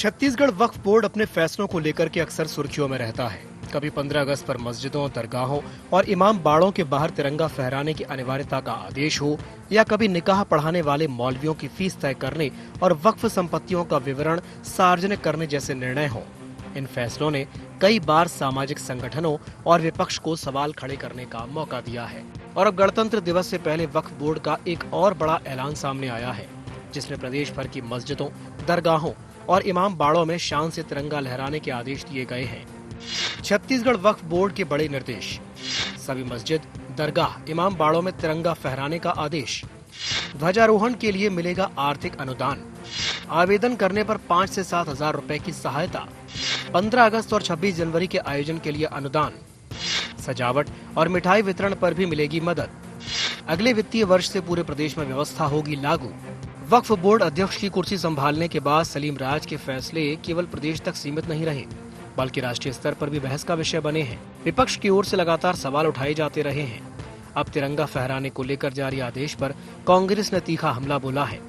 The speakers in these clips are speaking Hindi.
छत्तीसगढ़ वक्फ बोर्ड अपने फैसलों को लेकर के अक्सर सुर्खियों में रहता है। कभी 15 अगस्त पर मस्जिदों, दरगाहों और इमाम बाड़ों के बाहर तिरंगा फहराने की अनिवार्यता का आदेश हो, या कभी निकाह पढ़ाने वाले मौलवियों की फीस तय करने और वक्फ संपत्तियों का विवरण सार्वजनिक करने जैसे निर्णय हो। इन फैसलों ने कई बार सामाजिक संगठनों और विपक्ष को सवाल खड़े करने का मौका दिया है। और अब गणतंत्र दिवस से पहले वक्फ बोर्ड का एक और बड़ा ऐलान सामने आया है, जिसमें प्रदेश भर की मस्जिदों, दरगाहों और इमाम बाड़ों में शान से तिरंगा लहराने के आदेश दिए गए हैं। छत्तीसगढ़ वक्फ बोर्ड के बड़े निर्देश। सभी मस्जिद, दरगाह, इमाम बाड़ों में तिरंगा फहराने का आदेश। ध्वजारोहण के लिए मिलेगा आर्थिक अनुदान। आवेदन करने पर 5 से 7 हजार रुपए की सहायता। 15 अगस्त और 26 जनवरी के आयोजन के लिए अनुदान। सजावट और मिठाई वितरण पर भी मिलेगी मदद। अगले वित्तीय वर्ष से पूरे प्रदेश में व्यवस्था होगी लागू। वक्फ बोर्ड अध्यक्ष की कुर्सी संभालने के बाद सलीम राज के फैसले केवल प्रदेश तक सीमित नहीं रहे, बल्कि राष्ट्रीय स्तर पर भी बहस का विषय बने हैं। विपक्ष की ओर से लगातार सवाल उठाए जाते रहे हैं। अब तिरंगा फहराने को लेकर जारी आदेश पर कांग्रेस ने तीखा हमला बोला है।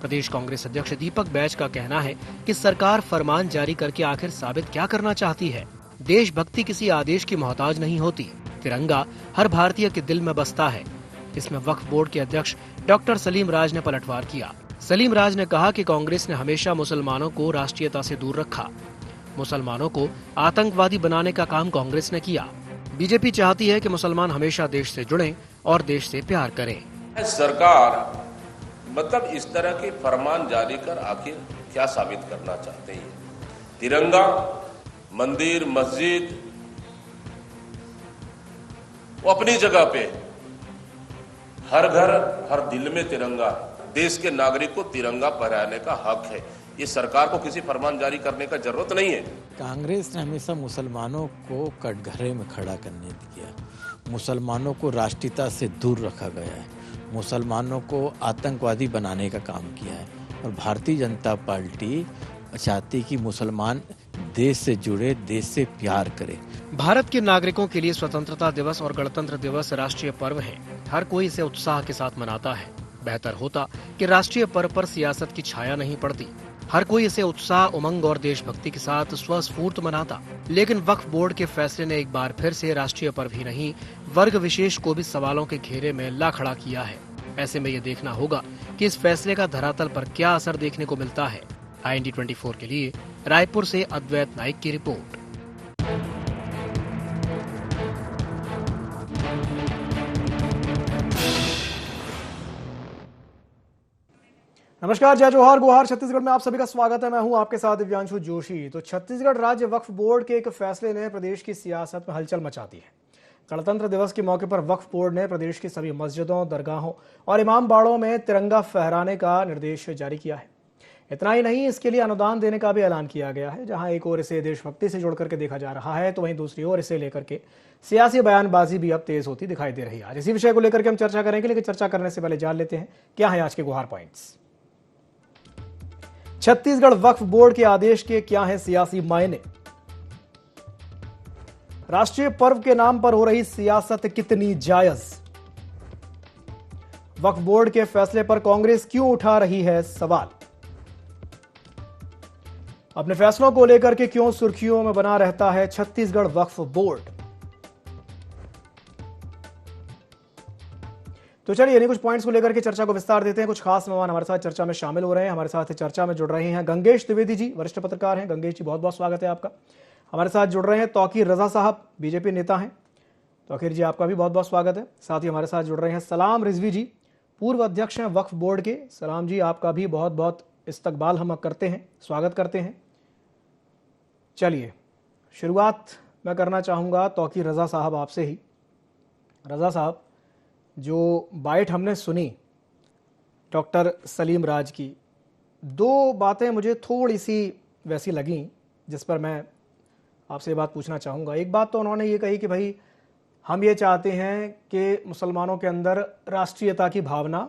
प्रदेश कांग्रेस अध्यक्ष दीपक बैज का कहना है कि सरकार फरमान जारी करके आखिर साबित क्या करना चाहती है। देशभक्ति किसी आदेश की मोहताज नहीं होती। तिरंगा हर भारतीय के दिल में बसता है। इसमें वक्फ बोर्ड के अध्यक्ष डॉक्टर सलीम राज ने पलटवार किया। सलीम राज ने कहा कि कांग्रेस ने हमेशा मुसलमानों को राष्ट्रीयता से दूर रखा। मुसलमानों को आतंकवादी बनाने का काम कांग्रेस ने किया। बीजेपी चाहती है कि मुसलमान हमेशा देश से जुड़ें और देश से प्यार करें। सरकार मतलब इस तरह के फरमान जारी कर आखिर क्या साबित करना चाहते हैं? तिरंगा मंदिर, मस्जिद वो अपनी जगह पे, हर घर हर दिल में तिरंगा। देश के नागरिक को तिरंगा फहराने का हक है। ये सरकार को किसी फरमान जारी करने का जरूरत नहीं है। कांग्रेस ने हमेशा मुसलमानों को कटघरे में खड़ा करने दिया। मुसलमानों को राष्ट्रीयता से दूर रखा गया है। मुसलमानों को आतंकवादी बनाने का काम किया है। और भारतीय जनता पार्टी चाहती कि मुसलमान देश से जुड़े, देश से प्यार करे। भारत के नागरिकों के लिए स्वतंत्रता दिवस और गणतंत्र दिवस राष्ट्रीय पर्व है। हर कोई इसे उत्साह के साथ मनाता है। बेहतर होता कि राष्ट्रीय पर्व पर सियासत की छाया नहीं पड़ती। हर कोई इसे उत्साह, उमंग और देशभक्ति के साथ स्वस्फूर्त मनाता। लेकिन वक्फ बोर्ड के फैसले ने एक बार फिर से राष्ट्रीय पर्व ही नहीं, वर्ग विशेष को भी सवालों के घेरे में ला खड़ा किया है। ऐसे में ये देखना होगा कि इस फैसले का धरातल पर क्या असर देखने को मिलता है। IND 24 के लिए रायपुर से अद्वैत नाइक की रिपोर्ट। नमस्कार, जय जोहार, गुहार। छत्तीसगढ़ में आप सभी का स्वागत है। मैं हूं आपके साथ दिव्यांशु जोशी। तो छत्तीसगढ़ राज्य वक्फ बोर्ड के एक फैसले ने प्रदेश की सियासत में हलचल मचा दी है। गणतंत्र दिवस के मौके पर वक्फ बोर्ड ने प्रदेश की सभी मस्जिदों, दरगाहों और इमाम बाड़ों में तिरंगा फहराने का निर्देश जारी किया है। इतना ही नहीं, इसके लिए अनुदान देने का भी ऐलान किया गया है। जहां एक ओर इसे देशभक्ति से जोड़ करके देखा जा रहा है, तो वहीं दूसरी ओर इसे लेकर के सियासी बयानबाजी भी अब तेज होती दिखाई दे रही है। आज इसी विषय को लेकर के हम चर्चा करेंगे, लेकिन चर्चा करने से पहले जान लेते हैं क्या है आज के गुहार पॉइंट्स। छत्तीसगढ़ वक्फ बोर्ड के आदेश के क्या है सियासी मायने? राष्ट्रीय पर्व के नाम पर हो रही सियासत कितनी जायज? वक्फ बोर्ड के फैसले पर कांग्रेस क्यों उठा रही है सवाल? अपने फैसलों को लेकर के क्यों सुर्खियों में बना रहता है छत्तीसगढ़ वक्फ बोर्ड? तो चलिए इन्हीं कुछ पॉइंट्स को लेकर के चर्चा को विस्तार देते हैं। कुछ खास मेहमान हमारे साथ चर्चा में शामिल हो रहे हैं। हमारे साथ चर्चा में जुड़ रहे हैं गंगेश द्विवेदी जी, वरिष्ठ पत्रकार हैं। गंगेश जी, बहुत बहुत स्वागत है आपका। हमारे साथ जुड़ रहे हैं तौकीर रजा साहब, बीजेपी नेता हैं। तौकीर जी, आपका भी बहुत बहुत स्वागत है। साथ ही हमारे साथ जुड़ रहे हैं सलाम रिजवी जी, पूर्व अध्यक्ष हैं वक्फ बोर्ड के। सलाम जी, आपका भी बहुत बहुत इस्तकबाल हम करते हैं, स्वागत करते हैं। चलिए शुरुआत मैं करना चाहूँगा तौकीर रजा साहब आपसे ही। रजा साहब, जो बाइट हमने सुनी डॉक्टर सलीम राज की, दो बातें मुझे थोड़ी सी वैसी लगीं जिस पर मैं आपसे ये बात पूछना चाहूँगा। एक बात तो उन्होंने ये कही कि भाई हम ये चाहते हैं कि मुसलमानों के अंदर राष्ट्रीयता की भावना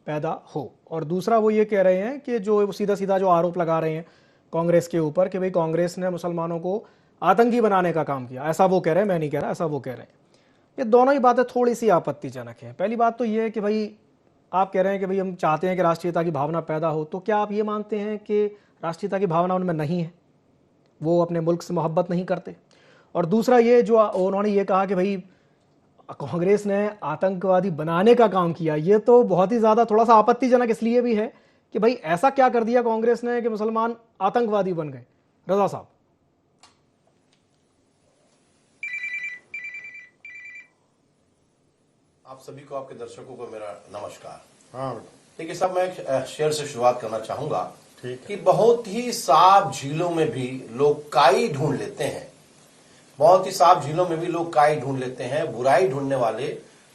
पैदा हो, और दूसरा वो ये कह रहे हैं कि जो सीधा सीधा जो आरोप लगा रहे हैं कांग्रेस के ऊपर कि भाई कांग्रेस ने मुसलमानों को आतंकी बनाने का काम किया। ऐसा वो कह रहे हैं, मैं नहीं कह रहा, ऐसा वो कह रहे हैं। ये दोनों ही बातें थोड़ी सी आपत्तिजनक हैं। पहली बात तो ये है कि भाई आप कह रहे हैं कि भाई हम चाहते हैं कि राष्ट्रीयता की भावना पैदा हो, तो क्या आप ये मानते हैं कि राष्ट्रीयता की भावना उनमें नहीं है, वो अपने मुल्क से मोहब्बत नहीं करते। और दूसरा ये जो उन्होंने ये कहा कि भाई कांग्रेस ने आतंकवादी बनाने का काम किया, ये तो बहुत ही ज़्यादा थोड़ा सा आपत्तिजनक इसलिए भी है कि भाई ऐसा क्या कर दिया कांग्रेस ने कि मुसलमान आतंकवादी बन गए। रजा साहब। आप सभी को, आपके दर्शकों को मेरा नमस्कार। हाँ देखिए सब, मैं एक शेर से शुरुआत करना चाहूंगा कि बहुत ही साफ झीलों में भी लोग काई ढूंढ लेते हैं, बहुत ही साफ झीलों में भी लोग काई ढूंढ लेते हैं, बुराई ढूंढने वाले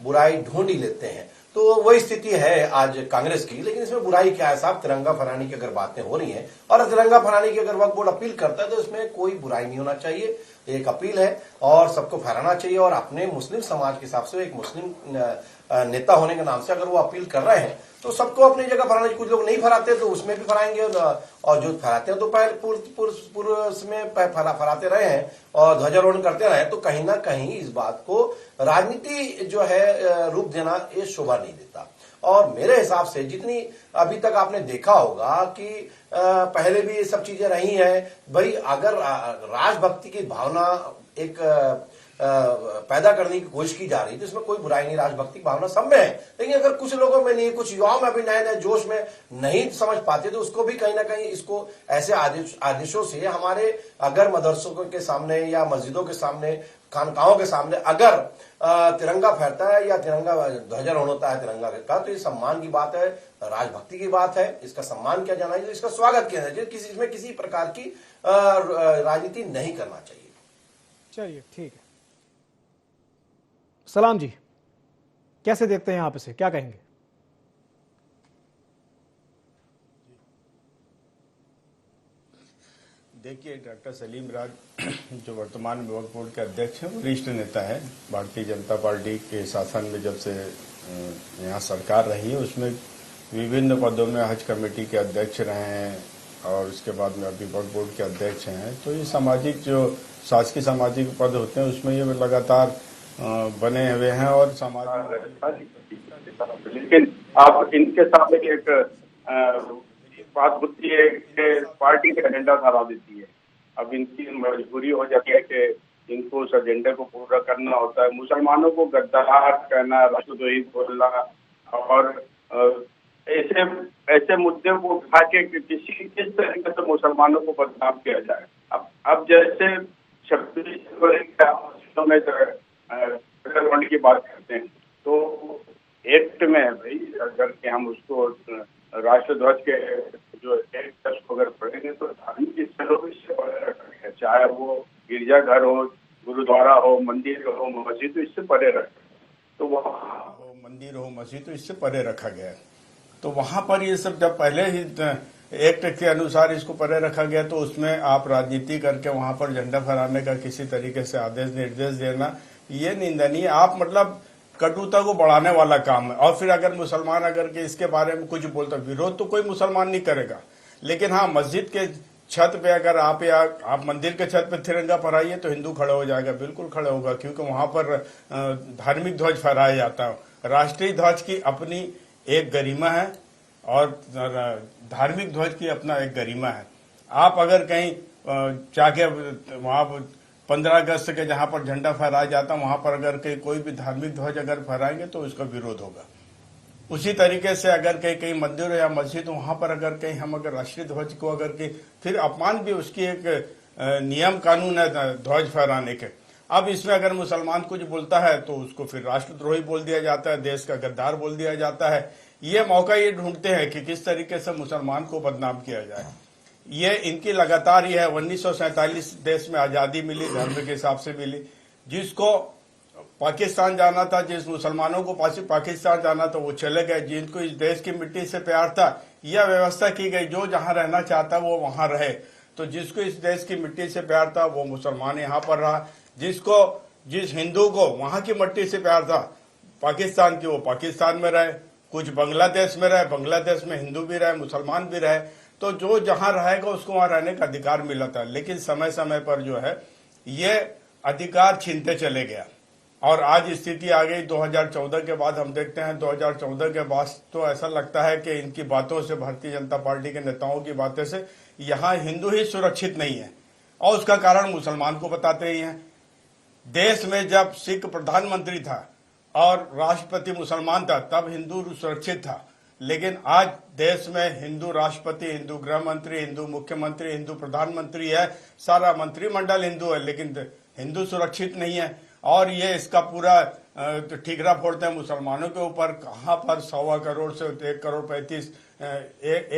बुराई ढूंढ ही लेते हैं। तो वही स्थिति है आज कांग्रेस की। लेकिन इसमें बुराई क्या है साहब, तिरंगा फहराने की अगर बातें हो रही हैं और तिरंगा फहराने की अगर वक्फ बोर्ड अपील करता है तो इसमें कोई बुराई नहीं होना चाहिए। एक अपील है और सबको फहराना चाहिए। और अपने मुस्लिम समाज के हिसाब से एक मुस्लिम नेता होने के नाम से अगर वो अपील कर रहे हैं तो सबको अपनी जगह फहराना चाहिए। कुछ लोग नहीं फहराते तो उसमें भी फहराएंगे, और जो फहराते हैं तो पूर्व में फहराते रहे हैं और ध्वजारोहण करते रहे, तो कहीं ना कहीं इस बात को राजनीति जो है रूप देना ये शोभा नहीं देता। और मेरे हिसाब से जितनी अभी तक आपने देखा होगा कि पहले भी ये सब चीजें रही हैं, भाई अगर राजभक्ति की भावना एक पैदा करने की कोशिश की जा रही है तो इसमें कोई बुराई नहीं, राजभक्ति की भावना सब में है। लेकिन अगर कुछ लोगों में नहीं, कुछ युवाओं में अभी नए नए जोश में नहीं समझ पाते तो उसको भी कहीं ना कहीं इसको ऐसे आदेशों से हमारे अगर मदरसों के सामने या मस्जिदों के सामने, खानकाहों के सामने अगर तिरंगा फहरता है या तिरंगा ध्वजारोहण होता है तिरंगा का, तो ये सम्मान की बात है, राजभक्ति की बात है। इसका सम्मान किया जाना चाहिए, इसका स्वागत किया जाना चाहिए। इसमें किसी प्रकार की राजनीति नहीं करना चाहिए। चलिए ठीक है। सलाम जी, कैसे देखते हैं आप इसे, क्या कहेंगे? देखिए, डॉक्टर सलीम राज जो वर्तमान में वक्फ बोर्ड के अध्यक्ष हैं, वरिष्ठ नेता है। भारतीय जनता पार्टी के शासन में जब से यहाँ सरकार रही है उसमें विभिन्न पदों में हज कमेटी के अध्यक्ष रहे हैं और उसके बाद में अभी वक्फ बोर्ड के अध्यक्ष हैं। तो ये सामाजिक जो शासकीय सामाजिक पद होते हैं उसमें ये लगातार बने हुए हैं और समाज। लेकिन आप इनके सामने एक बात होती है कि पार्टी का एजेंडा सराहा देती है। अब इनकी मजबूरी हो जाती है कि इनको उस एजेंडे को पूरा करना होता है। मुसलमानों को गद्दार कहना, राष्ट्रद्रोही बोलना और ऐसे मुद्दे को उठा के किस तरीके से मुसलमानों को बदनाम किया जाए। अब जैसे 26 जनवरी में ध्वजारोहण की बात करते हैं तो एक्ट में है भाई, अगर कि हम उसको राष्ट्र ध्वज के जो एक्ट को अगर पढ़ेंगे तो धार्मिक स्थलों से परे रखा गया, चाहे वो गिरजाघर हो, गुरुद्वारा हो, मंदिर हो, मस्जिद, तो इससे परे रखा। तो वहाँ मंदिर हो, मस्जिद, तो इससे परे रखा गया। तो वहां पर ये सब जब पहले ही एक्ट के अनुसार इसको परे रखा गया तो उसमें आप राजनीति करके वहां पर झंडा फहराने का किसी तरीके से आदेश निर्देश देना ये निंदनीय, आप मतलब कटुता को बढ़ाने वाला काम है। और फिर अगर मुसलमान अगर के इसके बारे में कुछ बोलता, विरोध तो कोई मुसलमान नहीं करेगा, लेकिन हाँ मस्जिद के छत पे अगर आप मंदिर के छत पे तिरंगा फहराइए तो हिंदू खड़ा हो जाएगा, बिल्कुल खड़ा होगा, क्योंकि वहां पर धार्मिक ध्वज फहराया जाता है। राष्ट्रीय ध्वज की अपनी एक गरिमा है और धार्मिक ध्वज की अपना एक गरिमा है। आप अगर कहीं जाके वहां 15 अगस्त के जहां पर झंडा फहराया जाता है वहां पर अगर कहीं कोई भी धार्मिक ध्वज अगर फहराएंगे तो उसका विरोध होगा। उसी तरीके से अगर कहीं मंदिर या मस्जिद वहां पर अगर कहीं हम अगर राष्ट्रीय ध्वज को अगर कहीं फिर अपमान भी उसकी एक नियम कानून है ध्वज फहराने के। अब इसमें अगर मुसलमान कुछ बोलता है तो उसको फिर राष्ट्रद्रोही बोल दिया जाता है, देश का गद्दार बोल दिया जाता है। ये मौका ये ढूंढते हैं कि किस तरीके से मुसलमान को बदनाम किया जाए। ये इनकी लगातार ये है। 1947 देश में आजादी मिली, धर्म के हिसाब से मिली। जिसको पाकिस्तान जाना था, जिस मुसलमानों को पाकिस्तान जाना था वो चले गए, जिनको इस देश की मिट्टी से प्यार था यह व्यवस्था की गई जो जहां रहना चाहता वो वहां रहे। तो जिसको इस देश की मिट्टी से प्यार था वो मुसलमान यहाँ पर रहा, जिस हिंदू को वहां की मिट्टी से प्यार था पाकिस्तान की वो पाकिस्तान में रहे, कुछ बांग्लादेश में रहे, बांग्लादेश में हिंदू भी रहे, मुसलमान भी रहे। तो जो जहां रहेगा उसको वहां रहने का अधिकार मिला था। लेकिन समय समय पर जो है ये अधिकार छीनते चले गया और आज स्थिति आ गई 2014 के बाद। हम देखते हैं 2014 के बाद तो ऐसा लगता है कि इनकी बातों से, भारतीय जनता पार्टी के नेताओं की बातें से यहाँ हिंदू ही सुरक्षित नहीं है, और उसका कारण मुसलमान को बताते ही हैं। देश में जब सिख प्रधानमंत्री था और राष्ट्रपति मुसलमान था तब हिंदू सुरक्षित था, लेकिन आज देश में हिंदू राष्ट्रपति, हिंदू गृह मंत्री, हिंदू मुख्यमंत्री, हिंदू प्रधानमंत्री है, सारा मंत्रिमंडल हिंदू है, लेकिन हिंदू सुरक्षित नहीं है। और ये इसका पूरा ठीकरा फोड़ते हैं मुसलमानों के ऊपर। कहाँ पर 1.25 करोड़ से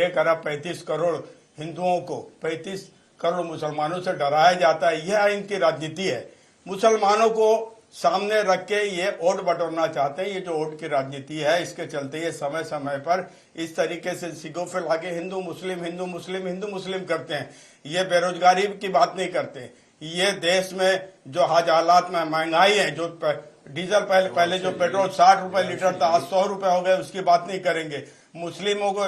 1 अरब 35 करोड़ हिंदुओं को 35 करोड़ मुसलमानों से डराया जाता है। यह इनकी राजनीति है। मुसलमानों को सामने रख के ये वोट बटोरना चाहते हैं। ये जो वोट की राजनीति है, इसके चलते ये समय समय पर इस तरीके से सिगो फैला के हिंदू मुस्लिम करते हैं। ये बेरोजगारी की बात नहीं करते। ये देश में जो आज हालात में महंगाई है, जो डीजल पहले जो पेट्रोल 60 रुपए लीटर था, आज 100 रुपए हो गए, उसकी बात नहीं करेंगे। मुस्लिमों को,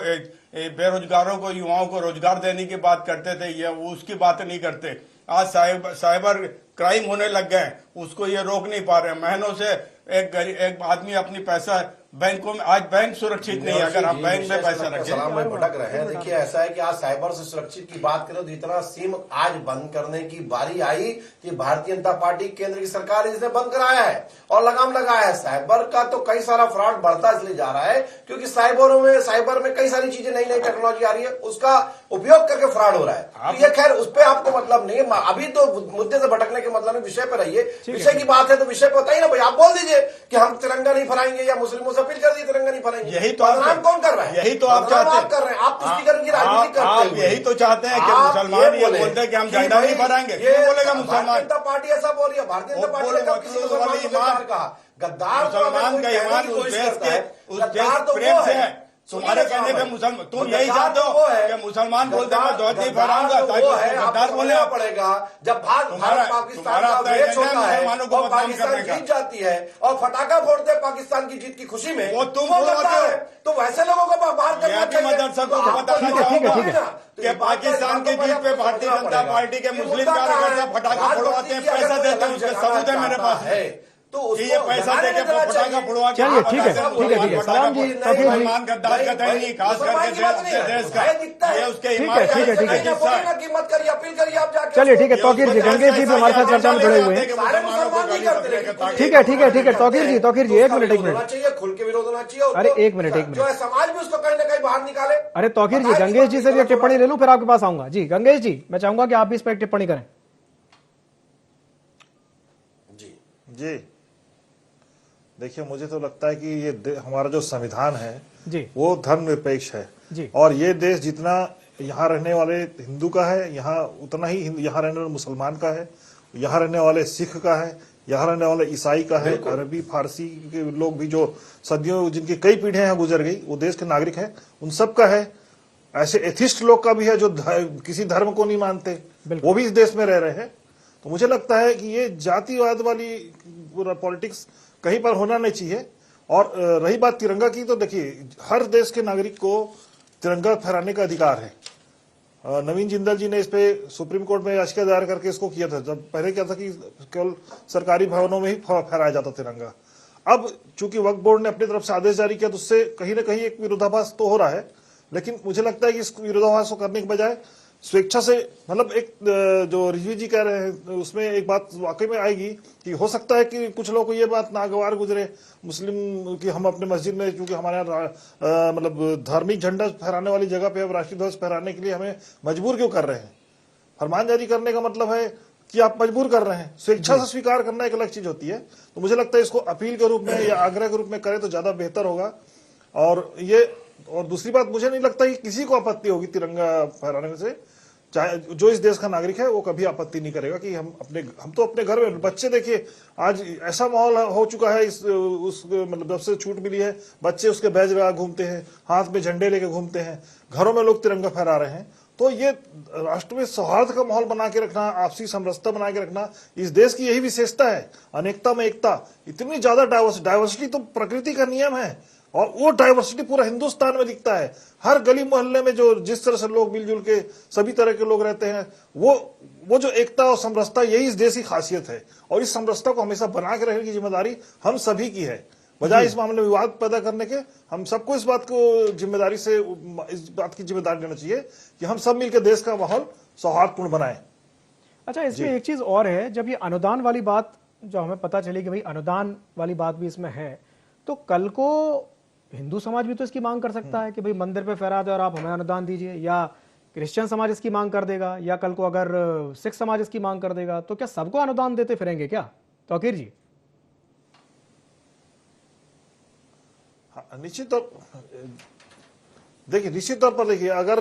बेरोजगारों को, युवाओं को रोजगार देने की बात करते थे, ये उसकी बात नहीं करते। आज साइबर क्राइम होने लग गए, उसको ये रोक नहीं पा रहे। महीनों से एक आदमी अपनी पैसा बैंकों में, आज बैंक सुरक्षित नहीं है अगर हम बैंक में पैसा रखें। सलाम में भटक रहे हैं। देखिए, ऐसा है कि आज साइबर से सुरक्षित की बात करें तो इतना सिम आज बंद करने की बारी आई कि भारतीय जनता पार्टी केंद्र की सरकार इसने बंद कराया है और लगाम लगाया है। साइबर का तो कई सारा फ्रॉड बढ़ता इसलिए जा रहा है क्योंकि साइबर में कई सारी चीजें, नई नई टेक्नोलॉजी आ रही है, उसका उपयोग करके फ्रॉड हो रहा है। ये खैर उस पर आपको मतलब नहीं है, अभी तो मुद्दे से भटकने के मतलब नहीं, विषय पर रहिए। विषय की बात है तो विषय पर बताइए ना भाई। आप बोल दीजिए कि हम तिरंगा नहीं फहराएंगे या मुस्लिमों से अपील कर दी तिरंगा नहीं फहराएंगे। यही तो बदनाम कौन कर रहा है? यही तो आप चाहते हैं। कर रहे हैं आप तुष्टिकरण की राजनीति करते हैं। यही तो चाहते हैं कि मुसलमान ये बोलते हैं कि हम झंडा नहीं फहराएंगे। क्यों बोलेगा मुसलमान? भारतीय जनता पार्टी ऐसा बोल रही है। भारतीय जनता पार्टी ने कब किसी मुसलमान को गद्दार कहा? गद्दार मुसलमान का ईमान उस देश प्रेम से है। तुम्हारे कहने पे मुसलमान, तुम यही चाहते हो कि मुसलमान बोलते हैं मैं ध्वज नहीं फहराऊंगा ताकि गद्दार बोले पड़ेगा। जब भारत पाकिस्तान का मैच होता है और पाकिस्तान जीत जाती है और फटाखा फोड़ते हैं पाकिस्तान की जीत की खुशी में, वो तुम बोलते हो। तो वैसे लोगों को बाहर करना चाहिए। मदरसा को बताना चाहूंगा कि पाकिस्तान की जीत पे भारतीय जनता पार्टी के मुस्लिम कार्यकर्ता फटाखा फोड़वाते हैं, पैसा देते हैं, उसके सबूत है मेरे पास है। तो ये पैसा देके फटाखा फोड़वा, चलिए ठीक है सलाम जी, मुसलमान गद्दार का नहीं, खास करके देश का, ये उसके ठीक है कीमत करिए, अपील करिए आप जाके। चलिए ठीक है, तौकीर जी, गंगेश जी भी हमारे साथ चर्चा में जुड़े हुए हैं। ठीक है तौकीर जी, एक मिनट चाहिए, खुल के विरोध होना चाहिए। अरे एक मिनट जो है समाज भी उसको कहीं ना कहीं बाहर निकाले। अरे तौकीर जी, गंगेश जी से भी एक टिप्पणी ले लूं फिर आपके पास आऊंगा। जी गंगेश जी, मैं चाहूंगा कि आप भी इस पर एक टिप्पणी करें। जी देखिए, मुझे तो लगता है कि ये हमारा जो संविधान है जी, वो धर्मनिरपेक्ष है जी। और ये देश जितना यहाँ रहने वाले हिंदू का है, यहाँ उतना ही यहाँ रहने वाले मुसलमान का है, यहाँ रहने वाले सिख का है, यहाँ रहने वाले ईसाई का है, अरबी फारसी के लोग भी जो सदियों जिनकी कई पीढ़ियां यहाँ गुजर गई, वो देश के नागरिक हैं, उन सब का है। ऐसे एथिस्ट लोग का भी है जो किसी धर्म को नहीं मानते, वो भी इस देश में रह रहे हैं। तो मुझे लगता है कि ये जातिवाद वाली पूरा पॉलिटिक्स कहीं पर होना नहीं चाहिए। और रही बात तिरंगा की, तो देखिए हर देश के नागरिक को तिरंगा फहराने का अधिकार है। नवीन जिंदल जी ने इस पे सुप्रीम कोर्ट में याचिका दायर करके इसको किया था। जब पहले क्या था कि केवल सरकारी भवनों में ही फहराया जाता तिरंगा। अब चूंकि वक्फ बोर्ड ने अपनी तरफ से आदेश जारी किया तो उससे कहीं ना कहीं एक विरोधाभास तो हो रहा है, लेकिन मुझे लगता है कि इस विरोधाभास को करने के बजाय स्वेच्छा से, मतलब एक जो रिव्यू जी कह रहे हैं उसमें एक बात वाकई में आएगी कि हो सकता है कि कुछ लोगों को ये बात नागवार गुजरे मुस्लिम कि हम अपने मस्जिद में, चूंकि हमारे यहाँ मतलब धार्मिक झंडा फहराने वाली जगह पे अब राष्ट्रीय ध्वज फहराने के लिए हमें मजबूर क्यों कर रहे हैं। फरमान जारी करने का मतलब है कि आप मजबूर कर रहे हैं। स्वेच्छा से स्वीकार करना एक अलग चीज होती है। तो मुझे लगता है इसको अपील के रूप में या आग्रह के रूप में करें तो ज्यादा बेहतर होगा। और दूसरी बात, मुझे नहीं लगता कि किसी को आपत्ति होगी तिरंगा फहराने से, चाहे जो इस देश का नागरिक है वो कभी आपत्ति नहीं करेगा कि हम तो अपने घर में, बच्चे देखिए आज ऐसा माहौल हो चुका है मतलब जब से छूट मिली है, बच्चे उसके बैज लगा घूमते हैं, हाथ में झंडे लेके घूमते हैं, घरों में लोग तिरंगा फहरा रहे हैं। तो ये राष्ट्र में सौहार्द का माहौल बना के रखना, आपसी समरसता बना के रखना, इस देश की यही विशेषता है। अनेकता में एकता, इतनी ज्यादा डाइवर्सिटी तो प्रकृति का नियम है। और वो डाइवर्सिटी पूरा हिंदुस्तान में दिखता है। हर गली मोहल्ले में जो जिस तरह से लोग मिलजुल के सभी तरह के लोग रहते हैं, वो जो एकता और समरसता, यही इस देश की खासियत है। और इस समरसता को हमेशा बना के रखने की जिम्मेदारी हम सभी की है। बजाय इस मामले में विवाद पैदा करने के, हम सबको इस बात को जिम्मेदारी से, इस बात की जिम्मेदारी लेना चाहिए कि हम सब मिलकर देश का माहौल सौहार्दपूर्ण बनाएं। अच्छा, इसमें एक चीज और है, जब ये अनुदान वाली बात जो हमें पता चली कि भाई अनुदान वाली बात भी इसमें है, तो कल को हिंदू समाज भी तो इसकी मांग कर सकता है कि भाई मंदिर पे फहरा दे और आप हमें अनुदान दीजिए, या क्रिश्चियन समाज इसकी मांग कर देगा, या कल को अगर सिख समाज इसकी मांग कर देगा, तो क्या सबको अनुदान देते फिरेंगे क्या तौकीर जी? निश्चित तौर पर देखिए, अगर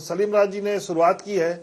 सलीम राज जी ने शुरुआत की है,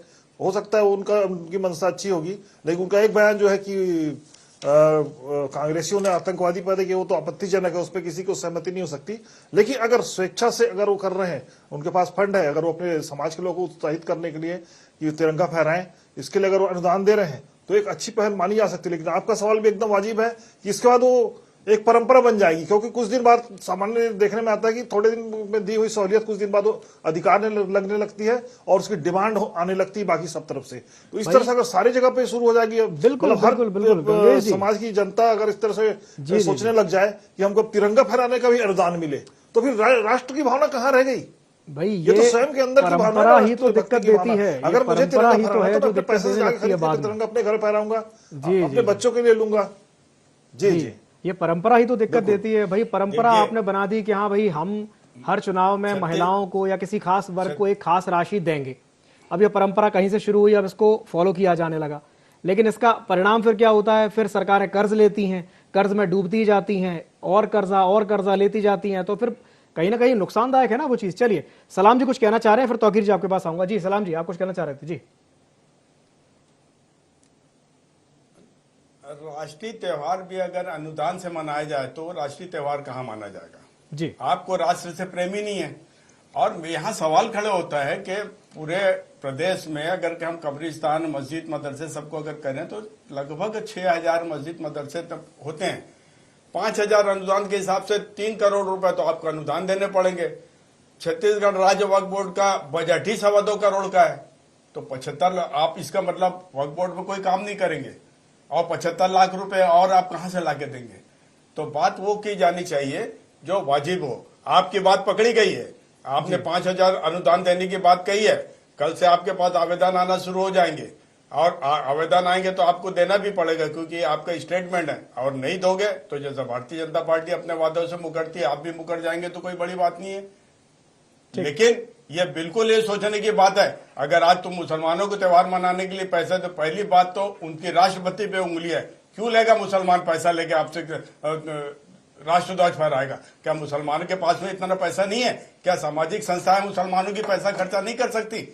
हो सकता है उनकी मंशा अच्छी होगी, लेकिन उनका एक बयान जो है कि कांग्रेसियों ने आतंकवादी पैदा किया, वो तो आपत्तिजनक है, उस पर किसी को सहमति नहीं हो सकती। लेकिन अगर स्वेच्छा से अगर वो कर रहे हैं, उनके पास फंड है, अगर वो अपने समाज के लोगों को उत्साहित करने के लिए कि तिरंगा फहराएं, इसके लिए अगर वो अनुदान दे रहे हैं, तो एक अच्छी पहल मानी जा सकती है। लेकिन आपका सवाल भी एकदम वाजिब है कि इसके बाद वो एक परंपरा बन जाएगी, क्योंकि कुछ दिन बाद सामान्य देखने में आता है कि थोड़े दिन में दी हुई सहूलियत कुछ दिन बाद वो अधिकार लगने लगती है और उसकी डिमांड आने लगती है बाकी सब तरफ से। तो इस तरह से अगर सारी जगह पे शुरू हो जाएगी, बिल्कुल हर समाज की जनता अगर इस तरह से सोचने लग जाए कि हमको तिरंगा फहराने का भी अनुदान मिले, तो फिर राष्ट्र की भावना कहां रह गई भाई? ये तो स्वयं के अंदर की भावना ही तो दिक्कत देती है। अगर मुझे तिरंगा फहराना तो पैसे से जाकर तिरंगा अपने घर फहराऊंगा, अपने बच्चों के लिए लूंगा। जी, ये परंपरा ही तो दिक्कत देती है भाई। परंपरा आपने बना दी कि हाँ भाई हम हर चुनाव में महिलाओं को या किसी खास वर्ग को एक खास राशि देंगे। अब ये परंपरा कहीं से शुरू हुई, अब इसको फॉलो किया जाने लगा, लेकिन इसका परिणाम फिर क्या होता है? फिर सरकारें कर्ज लेती हैं, कर्ज में डूबती जाती हैं, और कर्जा लेती जाती हैं, तो फिर कहीं ना कहीं नुकसानदायक है ना वो चीज। चलिए, सलाम जी कुछ कहना चाह रहे हैं, फिर तौकीर जी आपके पास आऊंगा। जी सलाम जी, आप कुछ कहना चाह रहे थे? जी, राष्ट्रीय त्योहार भी अगर अनुदान से मनाया जाए तो राष्ट्रीय त्योहार कहाँ माना जाएगा? जी, आपको राष्ट्र से प्रेम ही नहीं है। और यहाँ सवाल खड़े होता है कि पूरे प्रदेश में अगर हम कब्रिस्तान, मस्जिद, मदरसे सबको अगर करें तो लगभग 6000 मस्जिद मदरसे तक होते हैं। 5000 अनुदान के हिसाब से 3 करोड़ रुपए तो आपको अनुदान देने पड़ेंगे। छत्तीसगढ़ राज्य वक्फ बोर्ड का बजट ही 2.25 करोड़ का है, तो 75 आप इसका मतलब वक्फ बोर्ड में कोई काम नहीं करेंगे और 75 लाख रुपए और आप कहां से लाके देंगे? तो बात वो की जानी चाहिए जो वाजिब हो। आपकी बात पकड़ी गई है, आपने 5000 अनुदान देने की बात कही है, कल से आपके पास आवेदन आना शुरू हो जाएंगे और आवेदन आएंगे तो आपको देना भी पड़ेगा, क्योंकि आपका स्टेटमेंट है। और नहीं दोगे तो जैसे भारतीय जनता पार्टी अपने वादों से मुकरती है, आप भी मुकर जाएंगे, तो कोई बड़ी बात नहीं है। लेकिन ये बिल्कुल ये सोचने की बात है, अगर आज तुम मुसलमानों को त्योहार मनाने के लिए पैसा, तो पहली बात तो उनकी राष्ट्रपति पे उंगली है। क्यों लेगा मुसलमान पैसा लेके आपसे राष्ट्रध्वज फहराएगा? क्या मुसलमानों के पास में इतना पैसा नहीं है? क्या सामाजिक संस्थाएं मुसलमानों की पैसा खर्चा नहीं कर सकती?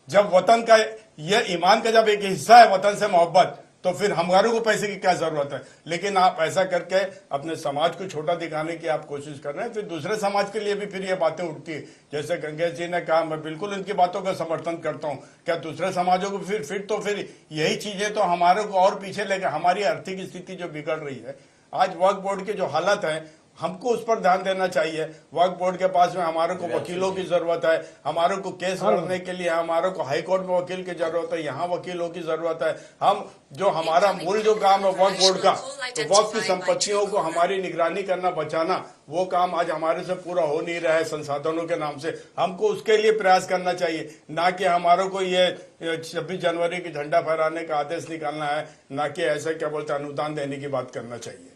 जब वतन का, यह ईमान का जब एक हिस्सा है वतन से मोहब्बत, तो फिर हमारों को पैसे की क्या जरूरत है? लेकिन आप ऐसा करके अपने समाज को छोटा दिखाने की आप कोशिश कर रहे हैं, फिर दूसरे समाज के लिए भी फिर ये बातें उठती है। जैसे गंगेश जी ने कहा, मैं बिल्कुल उनकी बातों का समर्थन करता हूं। क्या दूसरे समाजों को फिर यही चीजें तो हमारे को और पीछे लेकर, हमारी आर्थिक स्थिति जो बिगड़ रही है, आज वक्फ बोर्ड की जो हालत है, हमको उस पर ध्यान देना चाहिए। वक्फ बोर्ड के पास में हमारे को वकीलों की जरूरत है, हमारे को केस लड़ने के लिए हमारे को हाई कोर्ट में वकील की जरूरत है, यहाँ वकीलों की जरूरत है। हम जो हमारा मूल जो काम है वक्फ बोर्ड का, तो वक्फ की संपत्तियों को हमारी निगरानी करना, बचाना, वो काम आज हमारे से पूरा हो नहीं रहा है संसाधनों के नाम से। हमको उसके लिए प्रयास करना चाहिए, ना कि हमारे को ये 26 जनवरी की झंडा फहराने का आदेश निकालना है, ना कि ऐसे क्या बोलते अनुदान देने की बात करना चाहिए।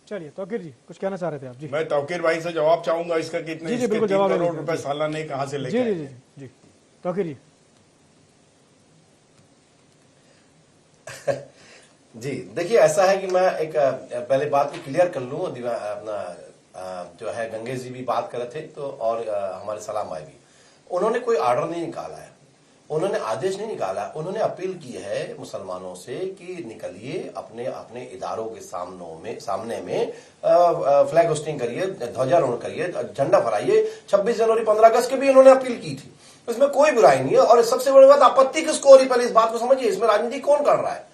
चलिए तौकीर जी कुछ कहना चाह रहे थे आप? जी, मैं तौकीर भाई से जवाब चाहूंगा इसका, कितने 3 करोड़ रुपए सालाना नहीं कहां से लेके? जी जी जी तौकीर जी। जी देखिए, ऐसा है कि मैं एक पहले बात को क्लियर कर लूं। अपना जो है गंगेश जी भी बात कर रहे थे, तो और हमारे सलाम भाई भी, उन्होंने कोई ऑर्डर नहीं निकाला है, उन्होंने आदेश नहीं निकाला, उन्होंने अपील की है मुसलमानों से कि निकलिए, अपने अपने इदारों के सामने में फ्लैग होस्टिंग करिए, ध्वजारोहण करिए, झंडा फहराइए। 26 जनवरी 15 अगस्त की भी इन्होंने अपील की थी, इसमें कोई बुराई नहीं है। और सबसे बड़ी बात, आपत्ति किसको हो रही, पहले इस बात को समझिए, इसमें राजनीति कौन कर रहा है?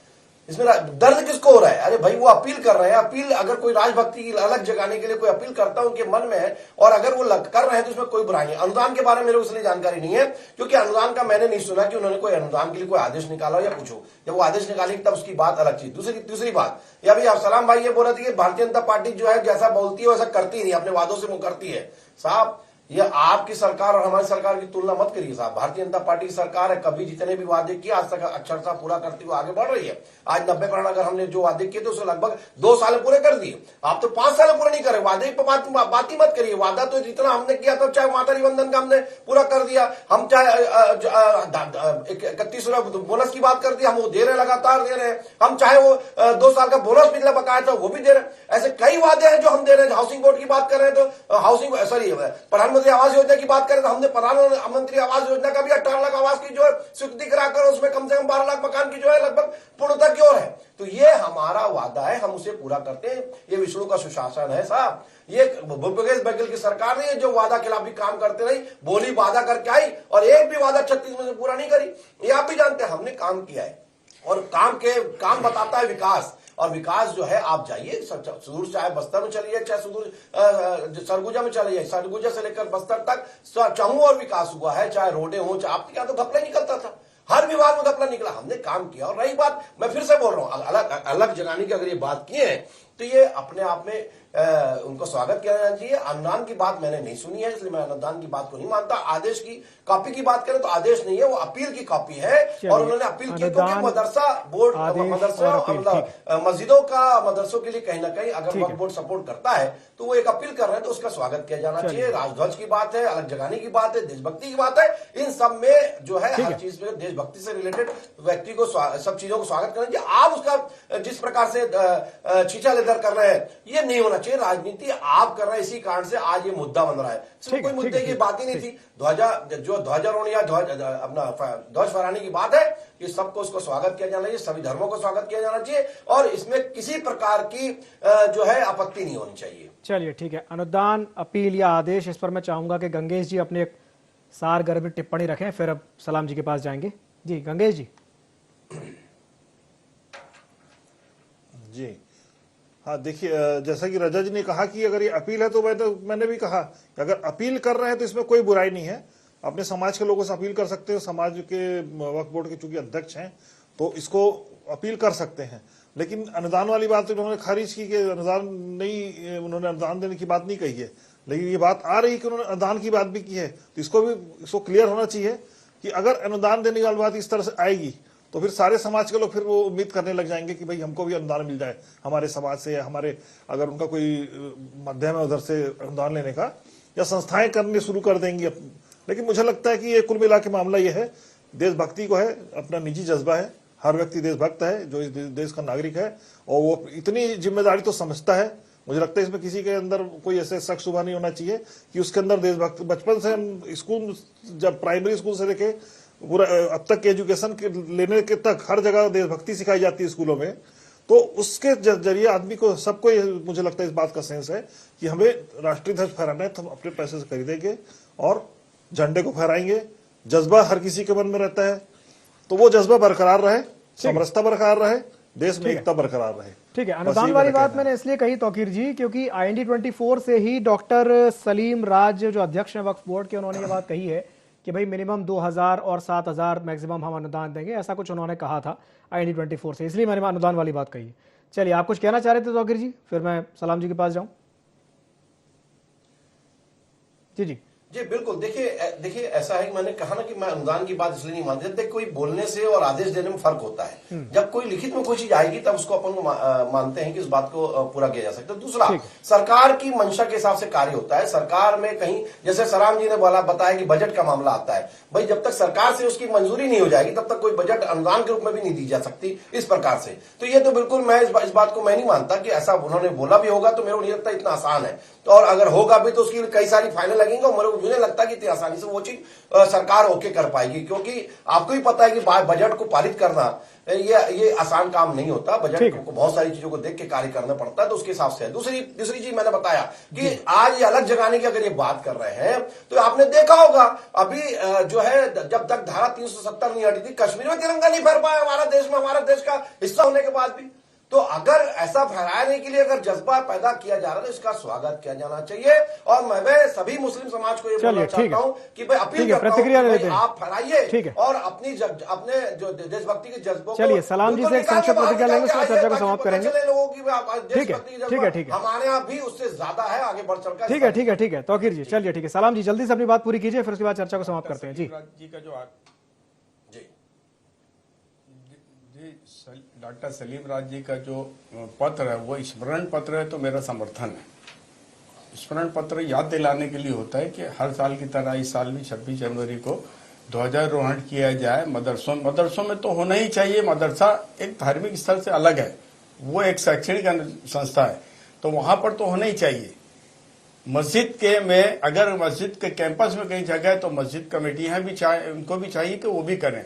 इसमें दर्द किसको हो रहा है? अरे भाई वो अपील कर रहे हैं, अपील अगर कोई राजभक्ति की अलग जगाने के लिए कोई अपील करता है उनके मन में है और अगर वो कर रहे हैं तो उसमें कोई बुराई नहीं। अनुदान के बारे में मेरे को इसलिए जानकारी नहीं है क्योंकि अनुदान का मैंने नहीं सुना कि उन्होंने कोई अनुदान के लिए कोई आदेश निकाला या पूछो। जब वो आदेश निकालेगी तब उसकी बात अलग चीज। दूसरी बात, या भाई सलाम भाई ये बोल रहे थे कि भारतीय जनता पार्टी जो है जैसा बोलती है वैसा करती नहीं, अपने वादों से वो करती है। साहब ये आपकी सरकार और हमारी सरकार की तुलना मत करिए साहब। भारतीय जनता पार्टी की सरकार है, कभी जितने भी वादे किए आज तक अक्षरशः पूरा करती हुई आगे बढ़ रही है। आज 90% अगर हमने जो वादे किए थे उसे लगभग 2 साल पूरे कर दिए। आप तो 5 साल पूरे नहीं करे। वादे पर बात ही मत करिए। वादा तो जितना हमने किया था, चाहे माता बंधन का हमने पूरा कर दिया, हम चाहे 31 बोनस की बात कर दी, हम वो दे रहे, लगातार दे रहे हैं। हम चाहे वो 2 साल का बोनस पिछला बकाया था वो भी दे रहे हैं। ऐसे कई वादे हैं जो हम दे रहे हैं। हाउसिंग बोर्ड की बात कर रहे हैं तो हाउसिंग प्रधानमंत्री आवास योजना की बात करें तो हमने प्रधानमंत्री आवास योजना का भी 18 लाख आवास की जो है स्वीकृति कराकर उसमें कम से कम 12 लाख मकान की जो है लगभग पूर्णता की ओर है। तो ये हमारा वादा है, हम उसे पूरा करते हैं। ये विष्णु का सुशासन है साहब। ये भूपेश बघेल की सरकार नहीं है जो वादा खिलाफी काम करते रही, बोली वादा करके आई और एक भी वादा 36 में से पूरा नहीं करी। ये आप भी जानते हैं, हमने काम किया है और काम बताता है विकास। और विकास जो है, आप जाइए सुदूर, चाहे बस्तर में चलिए, चाहे सुदूर सरगुजा में चलिए, सरगुजा से लेकर बस्तर तक चहु और विकास हुआ है। चाहे रोडें हो, चाहे आपके यहाँ तो घपला निकलता था, हर विभाग में घपला निकला, हमने काम किया। और रही बात, मैं फिर से बोल रहा हूं, अलग जगाने की अगर ये बात किए हैं तो ये अपने आप में उनको स्वागत किया जाना चाहिए। अनुदान की बात मैंने नहीं सुनी है, इसलिए मैं अनुदान की बात को नहीं मानता। आदेश की कॉपी की बात करें तो आदेश नहीं है, वो अपील की कॉपी है। और उन्होंने अपील की क्योंकि मदरसा बोर्ड, मस्जिदों का मदरसों के लिए कहीं ना कहीं अगर वक्फ बोर्ड सपोर्ट करता है तो वो एक अपील कर रहे हैं तो उसका स्वागत किया जाना चाहिए। राजध्वज की बात है, अलग जगाने की बात है, देशभक्ति की बात है, इन सब में जो है हर चीज में देशभक्ति से रिलेटेड व्यक्ति को सब चीजों को स्वागत करना चाहिए। आप उसका जिस प्रकार से छीछा लेदर कर रहे हैं ये नहीं होना चाहिए। राजनीति आप कर रहे हैं, इसी कारण से आज ये मुद्दा बन रहा है। सिर्फ कोई मुद्दे की बात ही नहीं थी। ध्वजारोहण या अपना ध्वज फहराने की बात है, ये सबको उसको स्वागत किया जाना चाहिए, सभी धर्मों को स्वागत किया जाना चाहिए और इसमें किसी प्रकार की जो है आपत्ति नहीं होनी चाहिए। चलिए ठीक है, अनुदान, अपील या आदेश, इस पर मैं चाहूंगा कि गंगेश जी अपने एक सारगर्भित टिप्पणी रखें, फिर अब सलाम जी के पास जाएंगे। जी गंगेश जी। जी हाँ, देखिए जैसा कि रजा जी ने कहा कि अगर ये अपील है तो मैंने भी कहा कि अगर अपील कर रहे हैं तो इसमें कोई बुराई नहीं है। अपने समाज के लोगों से अपील कर सकते हो, समाज के वक्फ बोर्ड के चूंकि अध्यक्ष हैं तो इसको अपील कर सकते हैं। लेकिन अनुदान वाली बात तो उन्होंने खारिज की कि अनुदान नहीं, उन्होंने अनुदान देने की बात नहीं कही है। लेकिन ये बात आ रही है कि उन्होंने अनुदान की बात भी की है, तो इसको क्लियर होना चाहिए कि अगर अनुदान देने वाली बात इस तरह से आएगी तो फिर सारे समाज के लोग फिर वो उम्मीद करने लग जाएंगे कि भाई हमको भी अनुदान मिल जाए हमारे समाज से, या हमारे अगर उनका कोई माध्यम है उधर से अनुदान लेने का, या संस्थाएं करने शुरू कर देंगी। लेकिन मुझे लगता है कि ये कुल मिला के मामला ये है, देशभक्ति को है, अपना निजी जज्बा है, हर व्यक्ति देशभक्त है जो इस देश का नागरिक है और वो इतनी जिम्मेदारी तो समझता है। मुझे लगता है इसमें किसी के अंदर कोई ऐसे शक शुबा नहीं होना चाहिए कि उसके अंदर देशभक्त, बचपन से हम स्कूल, जब प्राइमरी स्कूल से लेके पूरा अब तक के एजुकेशन के लेने के तक हर जगह देशभक्ति सिखाई जाती है स्कूलों में, तो उसके जरिए आदमी को, सबको मुझे लगता है इस बात का सेंस है कि हमें राष्ट्रीय ध्वज फहराना है तो हम अपने पैसे से खरीदेंगे और झंडे को फहराएंगे। जज्बा हर किसी के मन में रहता है, तो वो जज्बा बरकरार रहे, समरसता बरकरार रहे, देश में एकता बरकरार रहे। ठीक है, अनुदान वाली बात मैंने इसलिए कही तौकीर जी क्योंकि IND 24 से ही डॉक्टर सलीम राज जो अध्यक्ष हैं वक्फ बोर्ड के, उन्होंने ये बात कही है कि भाई मिनिमम 2000 और 7000 मैक्सिमम हम अनुदान देंगे, ऐसा कुछ उन्होंने कहा था IND 24 से, इसलिए मैंने अनुदान वाली बात कही। चलिए, आप कुछ कहना चाह रहे थे तौकीर जी, फिर मैं सलाम जी के पास जाऊं। जी जी बिल्कुल। देखिए ऐसा है कि मैंने कहा ना कि मैं अनुदान की बात इसलिए नहीं मानता। देखिए कोई बोलने से और आदेश देने में फर्क होता है। जब कोई लिखित में कोई चीज आएगी तब उसको अपन मानते हैं कि इस बात को पूरा किया जा सकता है। दूसरा, सरकार की मंशा के हिसाब से कार्य होता है। सरकार में कहीं, जैसे सलाम जी ने बताया कि बजट का मामला आता है, भाई जब तक सरकार से उसकी मंजूरी नहीं हो जाएगी तब तक कोई बजट अनुदान के रूप में भी नहीं दी जा सकती इस प्रकार से। तो ये तो बिल्कुल मैं इस बात को मैं नहीं मानता कि ऐसा उन्होंने बोला भी होगा, तो मेरे को नहीं लगता इतना आसान है। तो और अगर होगा भी तो उसकी कई सारी फाइनल लगेंगे और मुझे लगता है कि इतनी आसानी से वो चीज सरकार ओके कर पाएगी, क्योंकि आपको ही पता है कि बजट को पारित करना ये आसान काम नहीं होता। बजट ठीक है। को बहुत सारी चीजों को देख के कार्य करना पड़ता है, तो उसके हिसाब से है। दूसरी चीज मैंने बताया कि आज ये अलग जगाने की अगर ये बात कर रहे हैं तो आपने देखा होगा अभी जो है जब तक धारा 370 नहीं हटी थी, कश्मीर में तिरंगा नहीं फहर पाया हमारा देश में, हमारा देश का हिस्सा होने के बाद भी। तो अगर ऐसा फहराने के लिए अगर जज्बा पैदा किया जा रहा है तो इसका स्वागत किया जाना चाहिए। और मैं सभी मुस्लिम समाज को ये बोलना चाहता हूं कि भाई अपील करता हूं कि भाई आप फहराइए और अपने जो देशभक्ति के जज्बों को। चलिए, सलाम जी से एक संक्षिप्त प्रतिक्रिया लेंगे, उसके बाद चर्चा को समाप्त करेंगे। लोगों की देशभक्ति ठीक है। हमारे यहाँ भी उससे ज्यादा है, आगे बढ़ चढ़कर। ठीक है तौकीर जी, चलिए ठीक है। सलाम जी, जल्दी से अपनी बात पूरी कीजिए, फिर उसके बाद चर्चा को समाप्त करते हैं। जी डॉक्टर सलीम राज जी का जो पत्र है वो स्मरण पत्र है, तो मेरा समर्थन है। स्मरण पत्र याद दिलाने के लिए होता है कि हर साल की तरह इस साल भी 26 जनवरी को ध्वजारोहण किया जाए। मदरसों में तो होना ही चाहिए। मदरसा एक धार्मिक स्थल से अलग है, वो एक शैक्षणिक संस्था है, तो वहां पर तो होना ही चाहिए। मस्जिद के में अगर मस्जिद के कैंपस में कई जगह है तो मस्जिद कमेटियां भी उनको भी चाहिए कि वो भी करें।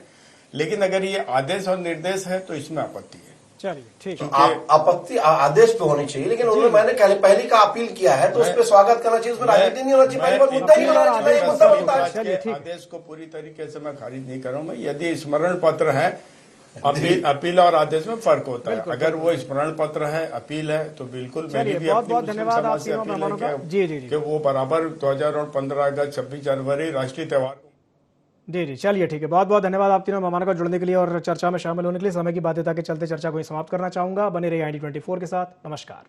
लेकिन अगर ये आदेश और निर्देश है तो इसमें आपत्ति है। चलिए ठीक है। आपत्ति आदेश पे होनी चाहिए, लेकिन उन्होंने मैंने पहले का अपील किया है तो उस पर स्वागत करना चाहिए, उसमें राजनीति नहीं होना चाहिए, मुद्दा ही होना चाहिए। आदेश को पूरी तरीके से मैं खारिज नहीं कर रहा हूँ। यदि स्मरण पत्र है, अपील और आदेश में फर्क होता है। अगर वो स्मरण पत्र है, अपील है, तो बिल्कुल मेरी भी बहुत बहुत धन्यवाद आप तीनों मेहमानों का। जी कि वो बराबर 2015 अगस्त 26 जनवरी राष्ट्रीय त्योहार। जी चलिए ठीक है। बहुत बहुत धन्यवाद आप तीनों मेहमानों का जुड़ने के लिए और चर्चा में शामिल होने के लिए। समय की बाध्यता के चलते चर्चा को ही समाप्त करना चाहूंगा। बने रहिए ID24 के साथ। नमस्कार।